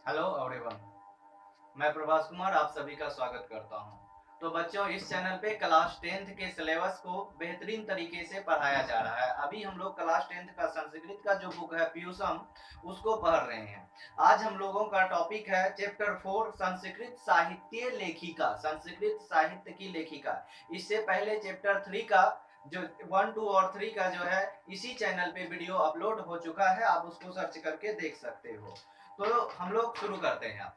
Hello everyone, मैं प्रभास कुमार आप सभी का स्वागत करता हूं। तो बच्चों, इस चैनल पे क्लास 10th के सिलेबस को बेहतरीन तरीके से पढ़ाया जा रहा है। अभी हम लोग क्लास 10th का संस्कृत का जो बुक है प्यूसम, उसको पढ़ रहे हैं। आज हम लोगों का टॉपिक है चैप्टर 4 संस्कृत साहित्य लेखिका, संस्कृत साहित्य की लेखिका। इससे पहले चैप्टर 3 का जो 1, 2 और 3 का जो है इसी चैनल पे वीडियो अपलोड हो चुका है, आप उसको सर्च करके देख सकते हो। तो हम लोग शुरू करते हैं।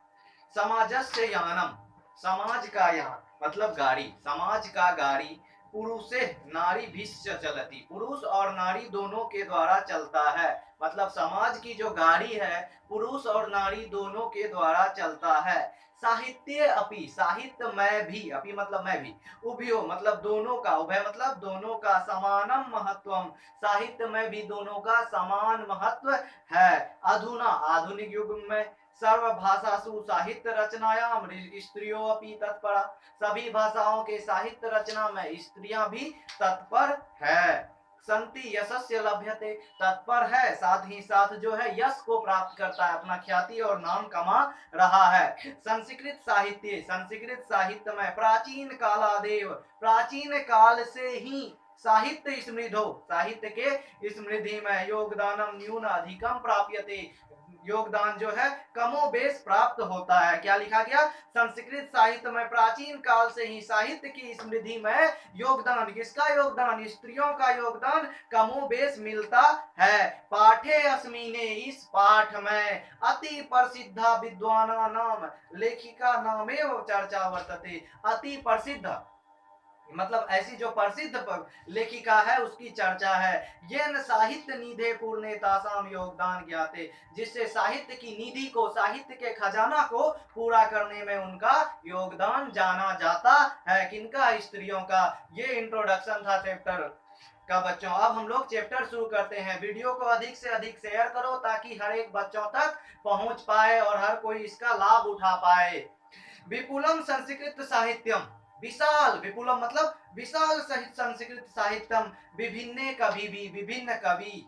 समाजस्य यानम, समाज का यान मतलब गाड़ी, समाज का गाड़ी पुरुषे नारी भिश्च चलती, पुरुष और नारी दोनों के द्वारा चलता है। मतलब समाज की जो गाड़ी है पुरुष और नारी दोनों के द्वारा चलता है। साहित्य अपि, साहित्य में भी, अपि मतलब मैं भी, उभयो मतलब दोनों का, उभय मतलब दोनों का, समानम महत्वम, साहित्य में भी दोनों का समान महत्व है। अधुना आधुनिक युग में सर्वभाषासु साहित्य रचनायाम स्त्रियों अपि तत्परा, सभी भाषाओं के साहित्य रचना में स्त्रियां भी तत्पर है। संति यशस्य लभ्यते, तत्पर है साथ ही साथ जो है यश को प्राप्त करता है, अपना ख्याति और नाम कमा रहा है। संस्कृत साहित्य, संस्कृत साहित्य में प्राचीन कालादेव, प्राचीन काल से ही साहित्य समृद्धो, साहित्य के समृद्धि में योगदानम न्यून अधिकम प्राप्यते, योगदान जो है कमो बेश प्राप्त होता है। क्या लिखा गया? संस्कृत साहित्य में प्राचीन काल से ही साहित्य की समृद्धि में योगदान, किसका योगदान? स्त्रियों का योगदान कमो बेश मिलता है। पाठे अस्मिने, इस पाठ में अति प्रसिद्धा विद्वाना नाम, लेखिका नामेव चर्चा वर्तते। अति प्रसिद्ध मतलब ऐसी जो प्रसिद्ध लेखिका है उसकी चर्चा है। येन साहित्य निधे पूर्णे तासाम योगदान ज्ञाते, जिससे साहित्य की निधि को, साहित्य के खजाना को पूरा करने में उनका योगदान जाना जाता है। किनका? स्त्रियों का। ये इंट्रोडक्शन था चैप्टर का बच्चों। अब हम लोग चैप्टर शुरू करते हैं। वीडियो को अधिक से अधिक शेयर करो ताकि हर एक बच्चों तक पहुंच पाए और हर कोई इसका लाभ उठा पाए। विपुलम संस्कृत साहित्यम, विशाल, विपुलम मतलब विशाल संस्कृत साहित्यम, विभिन्न कवि भी, विभिन्न कवि,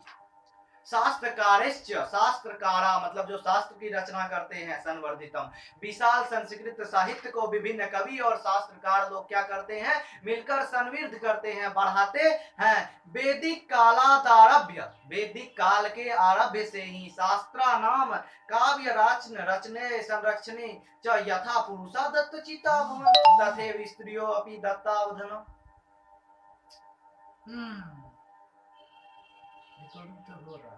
शास्त्रकारेश्च, शास्त्रकारा मतलब जो शास्त्र की रचना करते हैं, संवर्धितम, विशाल संस्कृत साहित्य को विभिन्न कवि और शास्त्रकार लोग क्या करते हैं? मिलकर संवर्धित करते हैं, बढ़ाते हैं। वैदिक कालादारभ्य, वैदिक काल के आरभ्य से ही शास्त्रा नाम काव्य रचने संरक्षणे च यथा पुरुषा दत्तचिता भवन् तथैव स्त्रियो अपि दत्तावधन। रिकॉर्डिंग तो हो रहा है।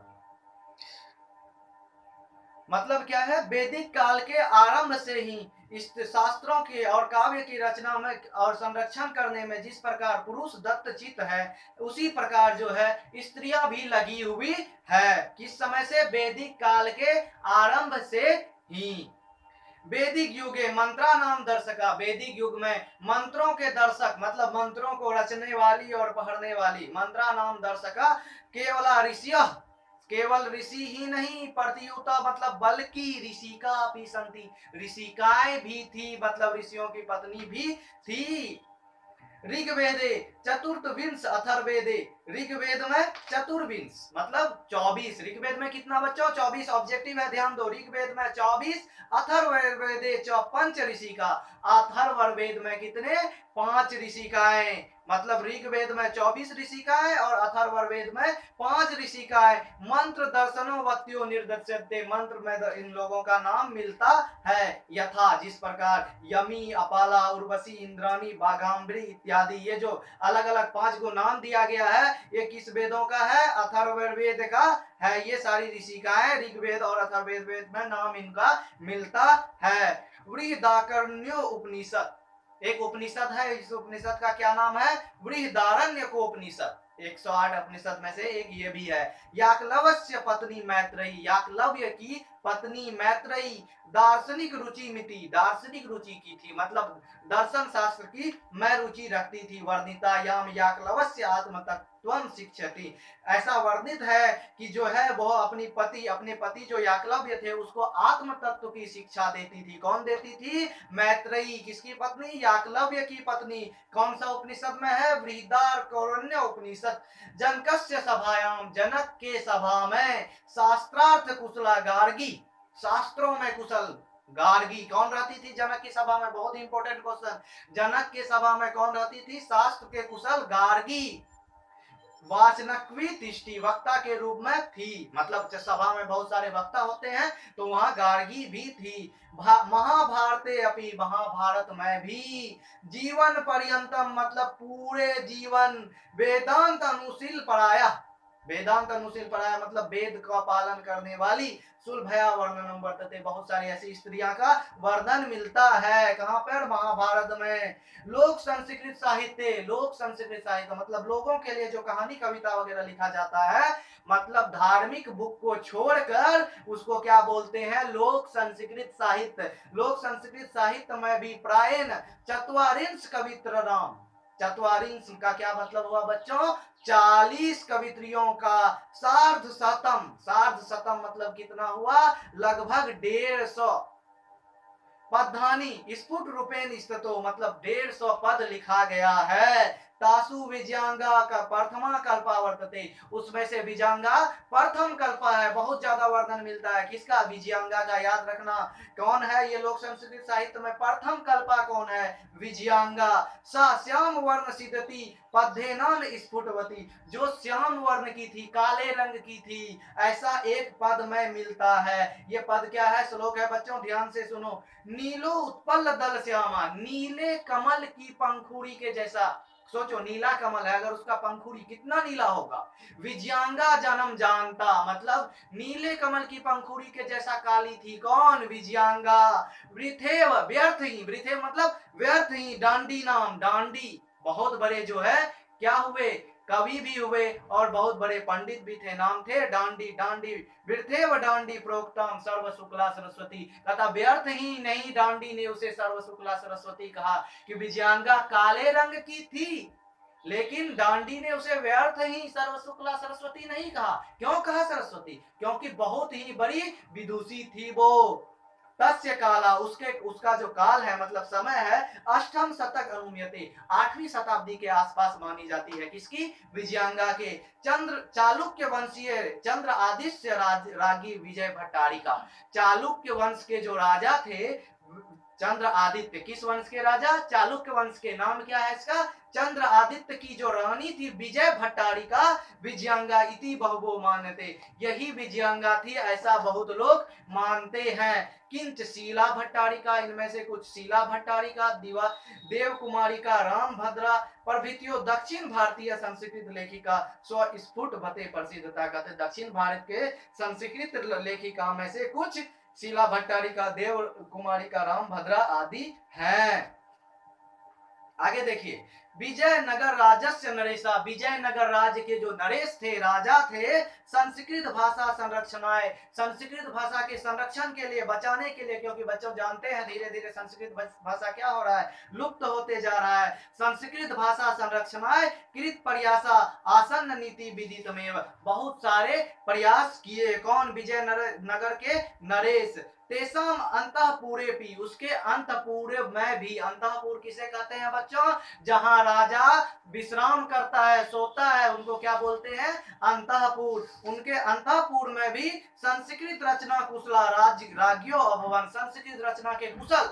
मतलब क्या है? वैदिक काल के आरंभ से ही इस शास्त्रों के और काव्य की रचना में और संरक्षण करने में जिस प्रकार पुरुष दत्तचित है, उसी प्रकार जो है स्त्रियां भी लगी हुई है। किस समय से? वैदिक काल के आरंभ से ही। वैदिक युगे मंत्रा नाम दर्शका, वैदिक युग में मंत्रों के दर्शक मतलब मंत्रों को रचने वाली और पढ़ने वाली, मंत्रा नाम दर्शका केवल ऋषि, केवल ऋषि ही नहीं, प्रतियुता मतलब बल्कि ऋषिका भी संति, ऋषिकाएं भी थी मतलब ऋषियों की पत्नी भी थी। ऋग्वेदे चतुर्विंश अथर्वेदे, ऋग्वेद में चतुर्विंश मतलब 24, ऋग्वेद में कितना बच्चों? 24 ऑब्जेक्टिव है, ध्यान दो। ऋग्वेद में 24, अथर्ववेदे पंच ऋषिका, अथर्ववेद में कितने? 5 ऋषिकाएं, मतलब ऋग्वेद में 24 ऋषिकाएं और अथर्ववेद में 5 ऋषिकाएं। मंत्र दर्शनो वत्यो निर्दर्शते, मंत्र में इन लोगों का नाम मिलता है यथा, जिस प्रकार यमी, अपाला, उर्वशी, इंद्राणी, बाघाम्बरी इत्यादि, ये जो अलग अलग 5 को नाम दिया गया है, ये किस वेदों का है? अथर्ववेद का है। ये सारी ऋषिकाएं ऋग्वेद और अथर्ववेद में नाम इनका मिलता है। बृहदारण्यो उपनिषद, एक उपनिषद है, इस उपनिषद का क्या नाम है? बृहदारण्य को उपनिषद। 108 उपनिषद में से एक ये भी है। याकलवस्य पत्नी मैत्रेयी, याकलव्य की पत्नी मैत्रेयी दार्शनिक रुचि मिति, दार्शनिक रुचि की थी मतलब दर्शन शास्त्र की मैं रुचि रखती थी। वर्णिता याम याकलवस्य आत्म तत्वम शिक्षति, ऐसा वर्णित है कि जो है वह अपनी पति, अपने पति जो याकलव्य थे उसको आत्म तत्व की शिक्षा देती थी। कौन देती थी? मैत्रेयी। किसकी पत्नी? याकलव्य की पत्नी। कौन सा उपनिषद में है? बृहदारण्यक उपनिषद। जनकस्य सभायाम, जनक के सभा में शास्त्रार्थ कुशला गार्गी, शास्त्रों में कुशल। गार्गी कौन रहती थी जनक की सभा में? बहुत इंपॉर्टेंट क्वेश्चन। जनक की सभा में कौन रहती थी? शास्त्र के कुशल गार्गी। वाचनक्वी तिष्टि, वक्ता के रूप में थी, मतलब सभा में बहुत सारे वक्ता होते हैं तो वहां गार्गी भी थी। महाभारते अपि, महाभारत में भी। जीवन पर्यंतम मतलब पूरे जीवन। वेदांत अनुशील पराया, वेदांत अनुशील पराया मतलब वेद का पालन करने वाली। सुलभया वर्णनम वर्तते, बहुत सारी ऐसी स्त्रियां का वर्णन मिलता है कहां पर? महाभारत में। लोक संस्कृत साहित्य, लोक संस्कृत साहित्य मतलब लोगों के लिए जो कहानी कविता वगैरह लिखा जाता है, मतलब धार्मिक बुक को छोड़कर उसको क्या बोलते हैं? लोक संस्कृत साहित्य। लोक संस्कृत साहित्य में भी प्रायण चत्वारिंश कवित्र नाम। चत्वारिंश का क्या मतलब हुआ बच्चों? 40 कवित्रियों का सार्ध शतम। सार्ध शतम मतलब कितना हुआ? लगभग 150 पदानी स्फुट रूपेण स्थितो मतलब 150 पद लिखा गया है। तासु विजयांगा का प्रथमा कल्पा वर्तते, उसमें से विजयांगा प्रथम कल्पा है। बहुत ज्यादा वर्णन मिलता है किसका? विजयांगा का। याद रखना कौन है ये लोक संस्कृत साहित्य में प्रथम कल्पा कौन है? विजयांगा। सा श्याम वर्ण सिद्धति पद्धेनान स्फुटवती, जो श्याम वर्ण की थी, काले रंग की थी, ऐसा एक पद में मिलता है। ये पद क्या है? श्लोक है बच्चों, ध्यान से सुनो। नीलो उत्पल दल श्यामा, नीले कमल की पंखुड़ी के जैसा। सोचो नीला कमल है, अगर उसका पंखुड़ी कितना नीला होगा। विजयांगा जन्म जानता मतलब नीले कमल की पंखुड़ी के जैसा काली थी। कौन? विजयांगा। वृथेव व्यर्थ ही, वृथेव मतलब व्यर्थ ही। डांडी नाम, डांडी बहुत बड़े जो है क्या हुए? कवि भी हुए और बहुत बड़े पंडित भी थे। नाम थे डांडी। डांडी वृथेव डांडी प्रोक्तम सर्व शुक्ला सरस्वती, तथा व्यर्थ ही नहीं डांडी ने उसे सर्व शुक्ला सरस्वती कहा कि विजयांगा काले रंग की थी, लेकिन डांडी ने उसे व्यर्थ ही सर्व शुक्ला सरस्वती नहीं कहा। क्यों कहा सरस्वती? क्योंकि बहुत ही बड़ी विदुषी थी वो। तस्य काला, उसके उसका जो काल है मतलब समय है, अष्टम शतक अनुमीयते, 8वीं शताब्दी के आसपास मानी जाती है। किसकी? विजयांगा के। चंद्र चालुक्य वंशीय चंद्र आदित्य रागी विजय भट्टारिका, चालुक्य वंश के जो राजा थे चंद्र आदित्य। किस वंश के राजा? चालुक्य वंश के। नाम क्या है इसका? चंद्र आदित्य की जो रानी थी विजय भट्टारिका, विजयांगा इति बहुवो मानते, यही विजयांगा थी ऐसा बहुत लोग मानते हैं। किंच शीला भट्टारिका, इनमें से कुछ शीला भट्टारिका, दिवा देव कुमारिका, राम भद्रा प्रभृतियों दक्षिण भारतीय संस्कृत लेखिका स्वस्फुट भते प्रसिद्धता कहते। दक्षिण भारत के संस्कृत लेखिका में से कुछ शीला भट्टारिका, देव कुमारिका, राम भद्रा आदि हैं। आगे देखिए, विजयनगर राजस्य नरेशा, विजयनगर राज्य के जो नरेश थे, राजा थे, संस्कृत भाषा संरक्षणाय, संस्कृत भाषा के संरक्षण के लिए, बचाने के लिए, क्योंकि बच्चों जानते हैं धीरे धीरे संस्कृत भाषा क्या हो रहा है? लुप्त होते जा रहा है। संस्कृत भाषा संरक्षणाय कृत प्रयासा आसन्न नीति विदितमेव, बहुत सारे प्रयास किए। कौन? विजयनगर के नरेश। तेसाम अंतःपुरे भी, उसके अंतःपुर में भी। अंतःपुर किसे कहते हैं बच्चों? जहां राजा विश्राम करता है, सोता है, उनको क्या बोलते हैं? अंतःपुर। उनके अंतःपुर में भी संस्कृत रचना कुशला राज्यों अभवन, संस्कृत रचना के कुशल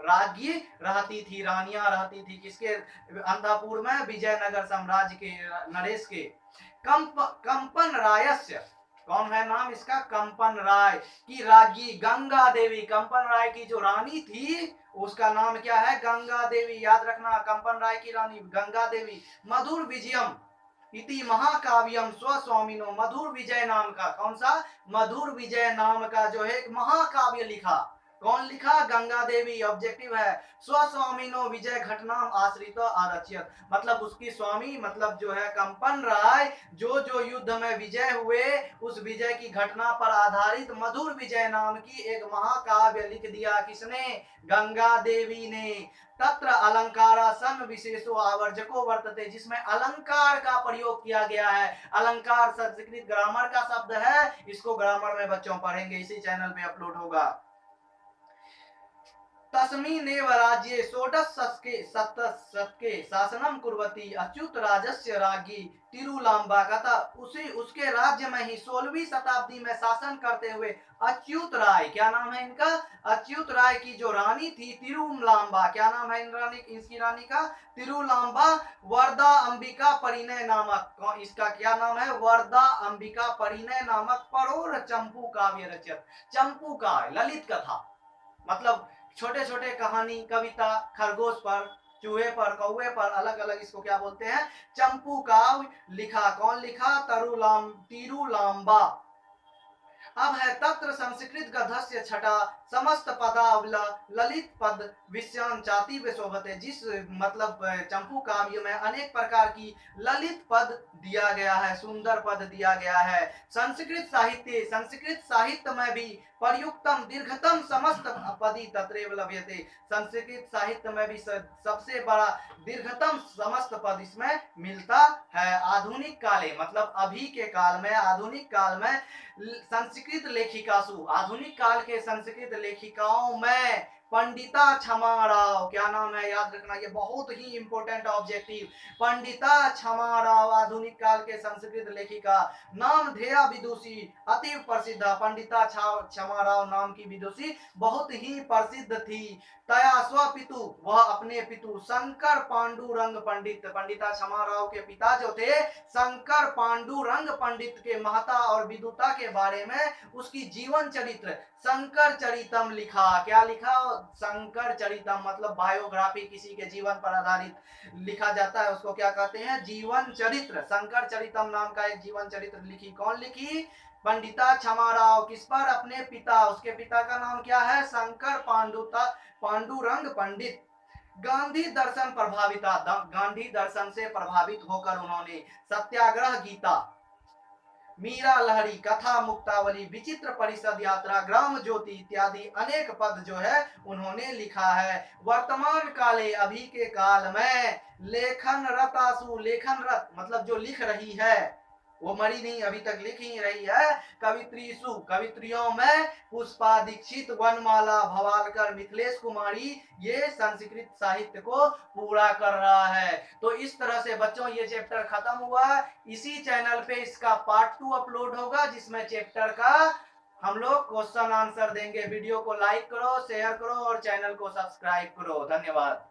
राज्ञी रहती थी, रानियां रहती थी। किसके अंतःपुर में? विजयनगर साम्राज्य के नरेश के। कंपन रायस्य, कौन है नाम इसका? कंपन राय की राज्ञी गंगा देवी। कंपन राय की जो रानी थी उसका नाम क्या है? गंगा देवी। याद रखना कंपन राय की रानी गंगा देवी। मधुर विजयम इति महाकाव्यम स्वस्वामिनो, मधुर विजय नाम का, कौन सा? मधुर विजय नाम का जो है एक महाकाव्य लिखा। कौन लिखा? गंगा देवी। ऑब्जेक्टिव है स्वस्वामिनो विजय घटनाम आश्रित आरचित, मतलब उसकी स्वामी मतलब जो है कंपन राय, जो जो युद्ध में विजय हुए उस विजय की घटना पर आधारित मधुर विजय नाम की एक महाकाव्य लिख दिया। किसने? गंगा देवी ने। तत्र अलंकारा सन विशेषो आवर्जको वर्तते, जिसमें अलंकार का प्रयोग किया गया है। अलंकार संस्कृत ग्रामर का शब्द है, इसको ग्रामर में बच्चों पढ़ेंगे, इसी चैनल पे अपलोड होगा। तस्मिन्नेव राज्ये षोडशके शासनम कुर्वती अच्युत राजस्य राज्ञी तिरुलांबा कथा। उसी उसके राज्य में ही 16वीं शताब्दी में शासन करते हुए अच्युत राय, क्या नाम है इनका, अच्युत राय की जो रानी थी तिरुलांबा, क्या नाम है इसकी रानी का, तिरुलांबा, वरदा अंबिका परिणय नामक, इसका क्या नाम है, वरदा अंबिका परिणय नामक परोर चंपू काव्य रचित। चंपू का ललित कथा मतलब छोटे छोटे कहानी कविता खरगोश पर, चूहे पर, कौवे पर, अलग अलग इसको क्या बोलते हैं, चंपू काव्य लिखा। कौन लिखा, तिरुलांबा। अब है तत्र संस्कृत गधस्य छठा समस्त पदावल ललित पद विषयान चाति शोभते। जिस मतलब चंपू काव्य में अनेक प्रकार की ललित पद दिया गया है, सुंदर पद दिया गया है। संस्कृत साहित्य में भी प्रयुक्तम दीर्घतम समस्त पदी तत्रैव लभ्यते। संस्कृत साहित्य में भी सबसे बड़ा दीर्घतम समस्त पद इसमें मिलता है। आधुनिक काले मतलब अभी के काल में, आधुनिक काल में संस्कृत लेखिकासु, आधुनिक काल के संस्कृत लेखिकाओं में पंडिता क्षमा राव, क्या नाम है, याद रखना, ये बहुत ही इंपॉर्टेंट ऑब्जेक्टिव। पंडिता क्षमा राव आधुनिक काल के संस्कृत लेखिका, नाम धेया विदुषी अति प्रसिद्ध। पंडिता क्षमा राव नाम की विदुषी बहुत ही प्रसिद्ध थी। तया स्वपितु, वह अपने पितु शंकर पांडुरंग पंडित, पंडिता क्षमा राव के पिता जो थे शंकर पांडुरंग पंडित के महता और विदुता के बारे में उसकी जीवन चरित्र शंकर चरितम लिखा। क्या लिखा, शंकर चरितम मतलब बायोग्राफी, किसी के जीवन पर आधारित लिखा जाता है उसको क्या कहते हैं, जीवन चरित्र। शंकर चरितम नाम का एक जीवन चरित्र लिखी। कौन लिखी, पंडिता क्षमा राव। किस पर, अपने पिता, उसके पिता का नाम क्या है, शंकर पांडुरंग पंडित। गांधी दर्शन प्रभाविता, गांधी दर्शन से प्रभावित होकर उन्होंने सत्याग्रह गीता, मीरा लहरी, कथा मुक्तावली, विचित्र परिषद यात्रा, ग्राम ज्योति इत्यादि अनेक पद जो है उन्होंने लिखा है। वर्तमान काले, अभी के काल में, लेखन रतासु, लेखन रत मतलब जो लिख रही है, वो मरी नहीं, अभी तक लिख ही रही है। कवित्रीसु, कवित्रियों में पुष्पा दीक्षित, वनमाला भवालकर, मिथिलेश कुमारी, ये संस्कृत साहित्य को पूरा कर रहा है। तो इस तरह से बच्चों ये चैप्टर खत्म हुआ। इसी चैनल पे इसका पार्ट 2 अपलोड होगा जिसमें चैप्टर का हम लोग क्वेश्चन आंसर देंगे। वीडियो को लाइक करो, शेयर करो और चैनल को सब्सक्राइब करो। धन्यवाद।